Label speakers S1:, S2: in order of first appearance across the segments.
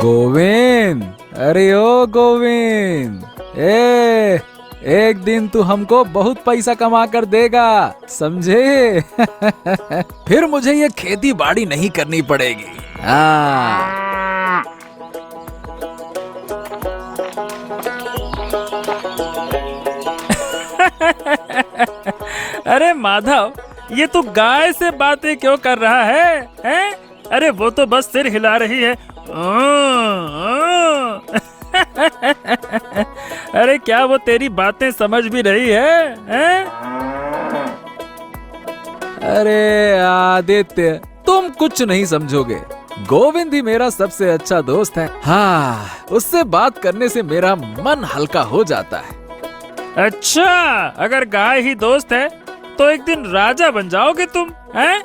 S1: गोविंद, अरे ओ गोविंद, एक दिन तू हमको बहुत पैसा कमा कर देगा, समझे? फिर मुझे ये खेती बाड़ी नहीं करनी पड़ेगी। हाँ।
S2: अरे माधव, ये तू गाय से बातें क्यों कर रहा है? हैं? अरे वो तो बस सिर हिला रही है। अरे क्या वो तेरी बातें समझ भी रही है? हैं?
S1: अरे आदित्य, तुम कुछ नहीं समझोगे। गोविंद ही मेरा सबसे अच्छा दोस्त है। हाँ, उससे बात करने से मेरा मन हल्का हो जाता है।
S2: अच्छा, अगर गाय ही दोस्त है तो एक दिन राजा बन जाओगे तुम, हैं?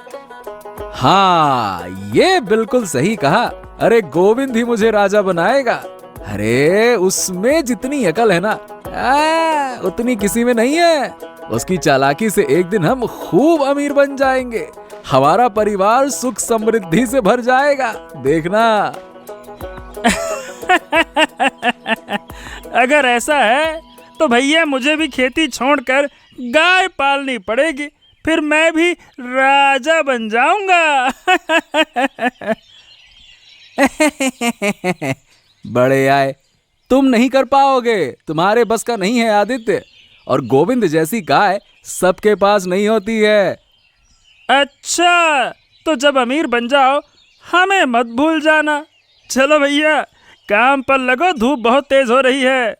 S1: हाँ, ये बिल्कुल सही कहा। अरे गोविंद ही मुझे राजा बनाएगा। अरे उसमें जितनी अकल है ना, उतनी किसी में नहीं है। उसकी चालाकी से एक दिन हम खूब अमीर बन जाएंगे। हमारा परिवार सुख समृद्धि से भर जाएगा, देखना।
S2: अगर ऐसा है तो भैया मुझे भी खेती छोड़कर गाय पालनी पड़ेगी, फिर मैं भी राजा बन जाऊंगा।
S1: बड़े आए, तुम नहीं कर पाओगे, तुम्हारे बस का नहीं है आदित्य। और गोविंद जैसी गाय सबके पास नहीं होती है।
S2: अच्छा, तो जब अमीर बन जाओ हमें मत भूल जाना। चलो भैया, काम पर लगो, धूप बहुत तेज हो रही है।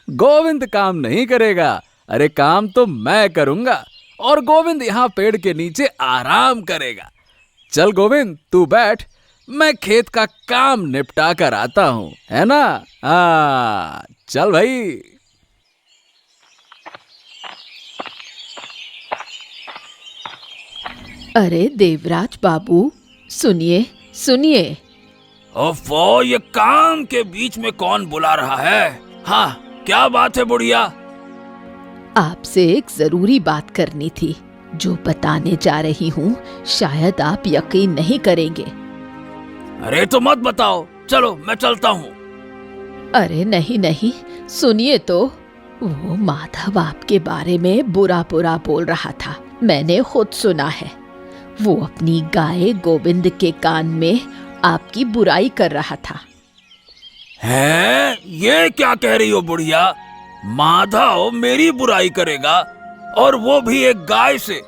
S1: गोविंद काम नहीं करेगा। अरे काम तो मैं करूंगा, और गोविंद यहाँ पेड़ के नीचे आराम करेगा। चल गोविंद, तू बैठ, मैं खेत का काम निपटा कर आता हूँ, है ना? चल भाई।
S3: अरे देवराज बाबू, सुनिए सुनिए।
S4: ओफो, ये काम के बीच में कौन बुला रहा है? हाँ, क्या बात है बुढ़िया?
S3: आपसे एक जरूरी बात करनी थी। जो बताने जा रही हूँ शायद आप यकीन नहीं करेंगे।
S4: अरे तो मत बताओ, चलो मैं चलता हूँ।
S3: अरे नहीं नहीं, सुनिए तो। वो माधव आपके बारे में बुरा बुरा बोल रहा था, मैंने खुद सुना है। वो अपनी गाय गोविंद के कान में आपकी बुराई कर रहा था।
S4: हैं? ये क्या कह रही हो बुढ़िया? माधव मेरी बुराई करेगा, और वो भी एक गाय से?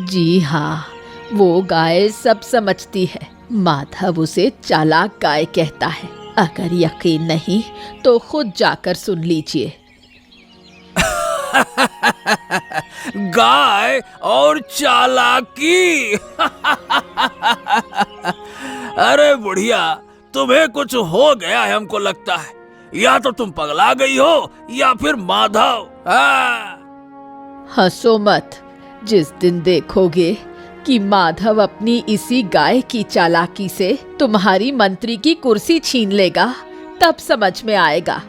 S3: जी हाँ, वो गाय सब समझती है। माधव उसे चालाक गाय कहता है। अगर यकीन नहीं तो खुद जाकर सुन लीजिए।
S4: गाय और चालाकी। अरे बुढ़िया, तुम्हें कुछ हो गया है, हमको लगता है। या तो तुम पगला गई हो, या फिर माधव।
S3: हंसो मत। जिस दिन देखोगे कि माधव अपनी इसी गाय की चालाकी से तुम्हारी मंत्री की कुर्सी छीन लेगा, तब समझ में आएगा।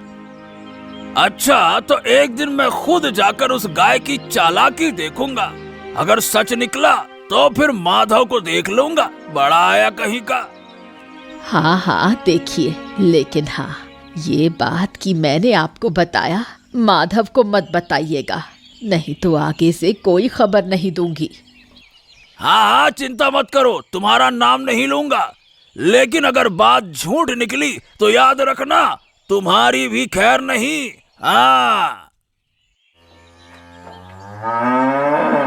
S4: अच्छा, तो एक दिन मैं खुद जाकर उस गाय की चालाकी देखूंगा। अगर सच निकला तो फिर माधव को देख लूंगा, बड़ा आया कहीं का।
S3: हाँ हाँ देखिए, लेकिन हाँ, ये बात कि मैंने आपको बताया, माधव को मत बताइएगा, नहीं तो आगे से कोई खबर नहीं दूंगी।
S4: हाँ हाँ, चिंता मत करो, तुम्हारा नाम नहीं लूंगा। लेकिन अगर बात झूठ निकली तो याद रखना, तुम्हारी भी खैर नहीं।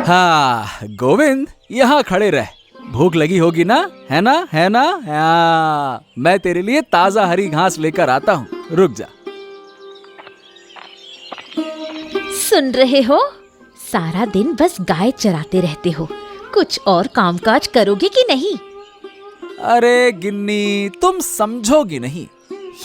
S1: हाँ गोविंद, यहाँ खड़े रह। भूख लगी होगी ना, है ना? है ना? मैं तेरे लिए ताजा हरी घास लेकर आता हूँ, रुक जा।
S5: सुन रहे हो? सारा दिन बस गाय चराते रहते हो, कुछ और कामकाज करोगे कि नहीं?
S1: अरे गिन्नी, तुम समझोगी नहीं,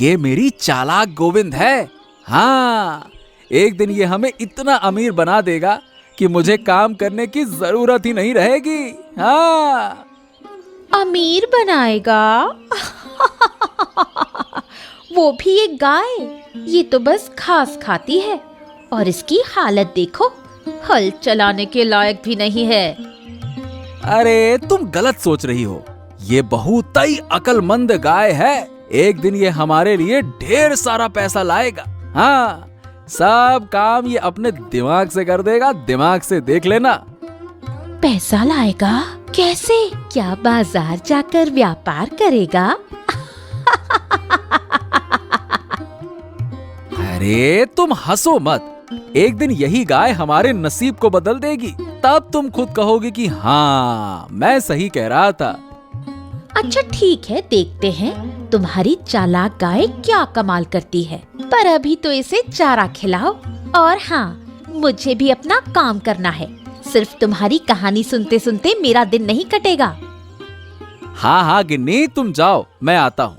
S1: ये मेरी चालाक गोविंद है। हाँ, एक दिन ये हमें इतना अमीर बना देगा कि मुझे काम करने की जरूरत ही नहीं रहेगी। हाँ,
S5: अमीर बनाएगा? वो भी एक गाय? ये तो बस घास खाती है, और इसकी हालत देखो, हल चलाने के लायक भी नहीं है।
S1: अरे तुम गलत सोच रही हो। ये बहुत ही अकलमंद गाय है। एक दिन ये हमारे लिए ढेर सारा पैसा लाएगा। हाँ, सब काम ये अपने दिमाग से कर देगा, दिमाग से देख लेना।
S5: पैसा लाएगा? कैसे? क्या बाजार जाकर व्यापार करेगा?
S1: अरे तुम हंसो मत। एक दिन यही गाय हमारे नसीब को बदल देगी, तब तुम खुद कहोगे कि हाँ, मैं सही कह रहा था।
S5: अच्छा ठीक है, देखते हैं तुम्हारी चालाक गाय क्या कमाल करती है। पर अभी तो इसे चारा खिलाओ। और हाँ, मुझे भी अपना काम करना है। सिर्फ तुम्हारी कहानी सुनते सुनते मेरा दिन नहीं कटेगा।
S1: हाँ हाँ गिन्नी, तुम जाओ, मैं आता हूँ।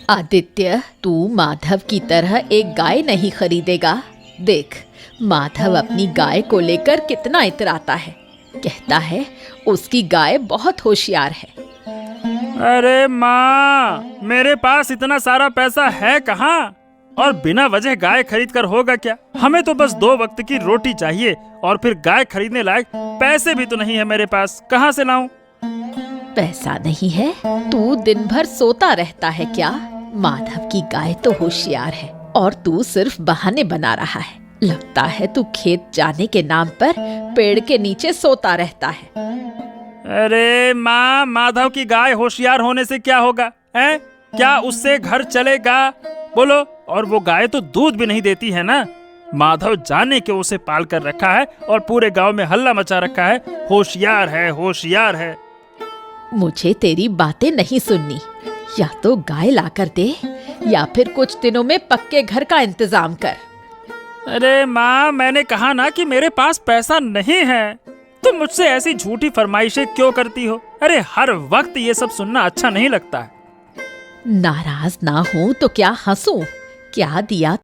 S3: आदित्य, तू माधव की तरह एक गाय नहीं खरीदेगा। देख, माधव अपनी गाय को लेकर कितना इतराता है। कहता है उसकी गाय बहुत होशियार है।
S2: अरे माँ, मेरे पास इतना सारा पैसा है कहाँ? और बिना वजह गाय खरीद कर होगा क्या? हमें तो बस 2 वक्त की रोटी चाहिए, और फिर गाय खरीदने लायक पैसे भी तो नहीं है मेरे पास। कहाँ से लाऊं?
S3: पैसा नहीं है? तू दिन भर सोता रहता है क्या? माधव की गाय तो होशियार है और तू सिर्फ बहाने बना रहा है। लगता है तू खेत जाने के नाम पर पेड़ के नीचे सोता रहता है।
S2: अरे माँ, माधव की गाय होशियार होने से क्या होगा? हैं? क्या उससे घर चलेगा? बोलो। और वो गाय तो दूध भी नहीं देती है ना। माधव जाने के उसे पाल कर रखा है और पूरे गांव में हल्ला मचा रखा है, होशियार है, होशियार है।
S3: मुझे तेरी बातें नहीं सुननी। या तो गाय लाकर दे या फिर कुछ दिनों में पक्के घर का इंतजाम कर।
S2: अरे माँ, मैंने कहा ना कि मेरे पास पैसा नहीं है। तुम मुझसे ऐसी झूठी फरमाइशें क्यों करती हो? अरे हर वक्त ये सब सुनना अच्छा नहीं लगता है।
S3: नाराज ना हूँ तो क्या हंसूं? क्या दिया